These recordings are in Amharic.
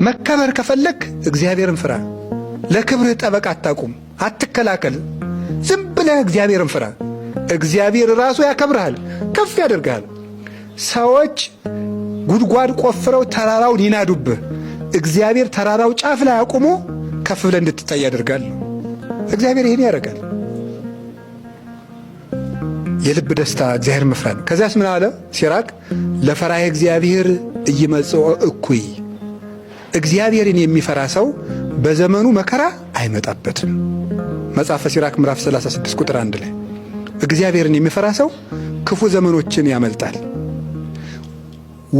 መከበር ከፈለክ እግዚአብሔርን ፍራ። ለክብርህ ጠበቃ አታቁም፣ አትከላከል። ዝም ብለህ እግዚአብሔርን ፍራ። እግዚአብሔር ራሱ ያከብርሃል፣ ከፍ ያደርግሃል። ሰዎች ጉድጓድ ቆፍረው ተራራውን ይናዱብህ፣ እግዚአብሔር ተራራው ጫፍ ላይ አቁሞ ከፍ ብለህ እንድትታይ ያደርጋል። እግዚአብሔር ይሄን ያደርጋል። የልብ ደስታ እግዚአብሔር መፍራት። ከዚያስ ምን አለ ሲራክ? ለፈራሄ እግዚአብሔር እይመጽኦ እኩይ። እግዚአብሔርን የሚፈራ ሰው በዘመኑ መከራ አይመጣበትም። መጽሐፈ ሲራክ ምዕራፍ 36 ቁጥር 1 ላይ እግዚአብሔርን የሚፈራ ሰው ክፉ ዘመኖችን ያመልጣል።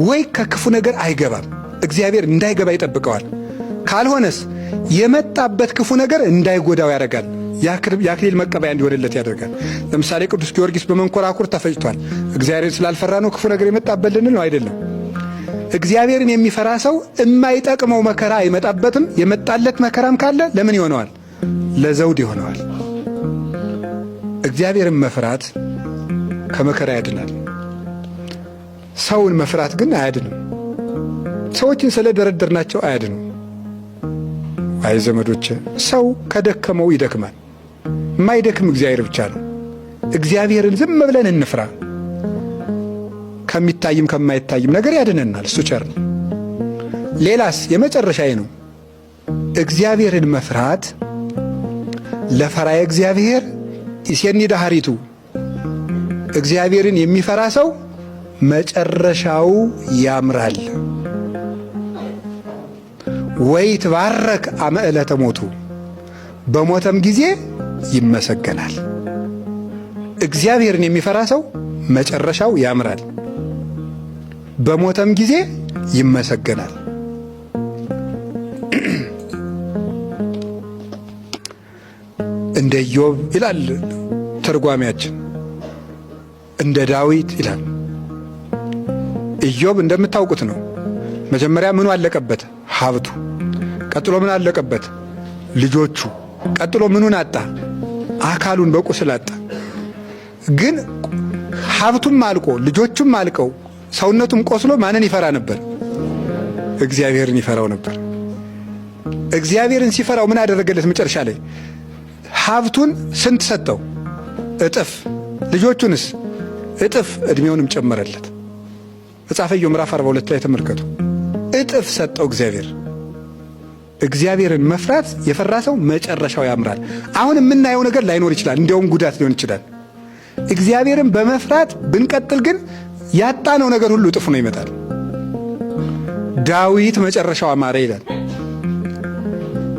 ወይ ከክፉ ነገር አይገባም፣ እግዚአብሔር እንዳይገባ ይጠብቀዋል። ካልሆነስ የመጣበት ክፉ ነገር እንዳይጎዳው ያደርጋል። የአክሊል መቀበያ እንዲሆንለት ያደርጋል። ለምሳሌ ቅዱስ ጊዮርጊስ በመንኮራኩር ተፈጭቷል። እግዚአብሔር ስላልፈራ ነው ክፉ ነገር የመጣበልን ነው? አይደለም። እግዚአብሔርን የሚፈራ ሰው የማይጠቅመው መከራ አይመጣበትም። የመጣለት መከራም ካለ ለምን ይሆነዋል? ለዘውድ ይሆነዋል። እግዚአብሔርን መፍራት ከመከራ ያድናል። ሰውን መፍራት ግን አያድንም። ሰዎችን ስለደረደርናቸው አያድንም። አይ ዘመዶቼ፣ ሰው ከደከመው ይደክማል። የማይደክም እግዚአብሔር ብቻ ነው። እግዚአብሔርን ዝም ብለን እንፍራ። ከሚታይም ከማይታይም ነገር ያድነናል። እሱ ቸር ነው። ሌላስ የመጨረሻዬ ነው። እግዚአብሔርን መፍራት ለፈራየ እግዚአብሔር ይሴኒ ዳህሪቱ። እግዚአብሔርን የሚፈራ ሰው መጨረሻው ያምራል። ወይ ትባረክ አመ ዕለተ ሞቱ፣ በሞተም ጊዜ ይመሰገናል። እግዚአብሔርን የሚፈራ ሰው መጨረሻው ያምራል፣ በሞተም ጊዜ ይመሰገናል። እንደ ኢዮብ ይላል ተርጓሚያችን፣ እንደ ዳዊት ይላል። ኢዮብ እንደምታውቁት ነው። መጀመሪያ ምኑ አለቀበት? ሀብቱ። ቀጥሎ ምን አለቀበት? ልጆቹ። ቀጥሎ ምኑን አጣ? አካሉን በቁስል አጣ። ግን ሀብቱም አልቆ ልጆቹም አልቀው ሰውነቱም ቆስሎ ማንን ይፈራ ነበር? እግዚአብሔርን ይፈራው ነበር። እግዚአብሔርን ሲፈራው ምን አደረገለት? መጨረሻ ላይ ሀብቱን ስንት ሰጠው? እጥፍ። ልጆቹንስ እጥፍ፣ ዕድሜውንም ጨመረለት። መጽሐፈ ኢዮብ ምዕራፍ 42 ላይ ተመልከቱ። እጥፍ ሰጠው እግዚአብሔር። እግዚአብሔርን መፍራት የፈራ ሰው መጨረሻው ያምራል። አሁን የምናየው ነገር ላይኖር ይችላል፣ እንዲያውም ጉዳት ሊሆን ይችላል። እግዚአብሔርን በመፍራት ብንቀጥል ግን ያጣነው ነገር ሁሉ እጥፍ ነው ይመጣል። ዳዊት መጨረሻው አማረ ይላል።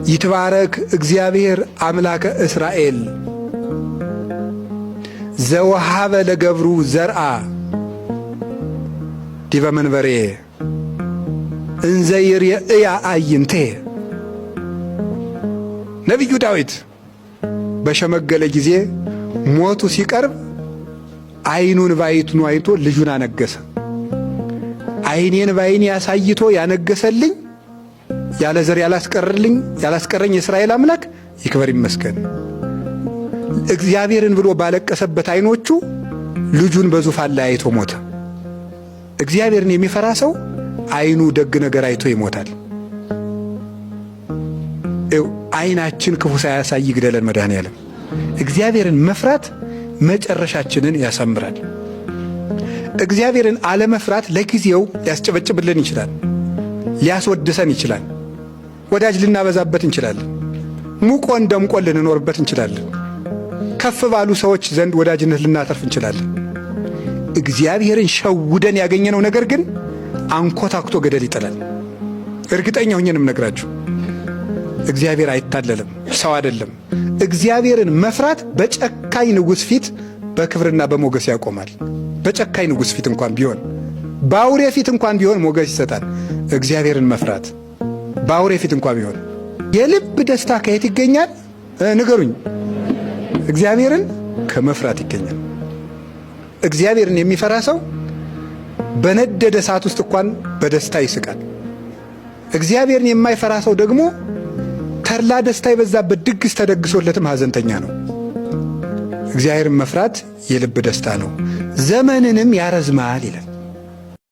ይትባረክ እግዚአብሔር አምላከ እስራኤል ዘወሃበ ለገብሩ ዘርአ ዲበ መንበሬ እንዘ ይርኤያ አዕይንቴ። ነቢዩ ዳዊት በሸመገለ ጊዜ ሞቱ ሲቀርብ ዓይኑን ባይቱን አይቶ ልጁን አነገሰ። ዓይኔን ባይኔ ያሳይቶ ያነገሰልኝ ያለ ዘር ያላስቀረኝ የእስራኤል አምላክ ይክበር ይመስገን። እግዚአብሔርን ብሎ ባለቀሰበት ዓይኖቹ ልጁን በዙፋን ላይ አይቶ ሞተ። እግዚአብሔርን የሚፈራ ሰው ዓይኑ ደግ ነገር አይቶ ይሞታል። ዓይናችን ክፉ ሳያሳይ ይግደለን መድኃኔዓለም። እግዚአብሔርን መፍራት መጨረሻችንን ያሳምራል። እግዚአብሔርን አለመፍራት ለጊዜው ሊያስጨበጭብልን ይችላል፣ ሊያስወድሰን ይችላል፣ ወዳጅ ልናበዛበት እንችላለን፣ ሙቆን ደምቆን ልንኖርበት እንችላለን፣ ከፍ ባሉ ሰዎች ዘንድ ወዳጅነት ልናተርፍ እንችላለን። እግዚአብሔርን ሸውደን ያገኘነው ነገር ግን አንኮታኩቶ ገደል ይጥላል። እርግጠኛ ሆኜንም ነግራችሁ እግዚአብሔር አይታለልም፣ ሰው አይደለም። እግዚአብሔርን መፍራት በጨካኝ ንጉሥ ፊት በክብርና በሞገስ ያቆማል። በጨካኝ ንጉሥ ፊት እንኳን ቢሆን፣ በአውሬ ፊት እንኳን ቢሆን ሞገስ ይሰጣል። እግዚአብሔርን መፍራት በአውሬ ፊት እንኳን ቢሆን። የልብ ደስታ ከየት ይገኛል ንገሩኝ? እግዚአብሔርን ከመፍራት ይገኛል። እግዚአብሔርን የሚፈራ ሰው በነደደ እሳት ውስጥ እንኳን በደስታ ይስቃል። እግዚአብሔርን የማይፈራ ሰው ደግሞ ተድላ ደስታ የበዛበት ድግስ ተደግሶለትም ሐዘንተኛ ነው። እግዚአብሔርን መፍራት የልብ ደስታ ነው፣ ዘመንንም ያረዝማል ይላል።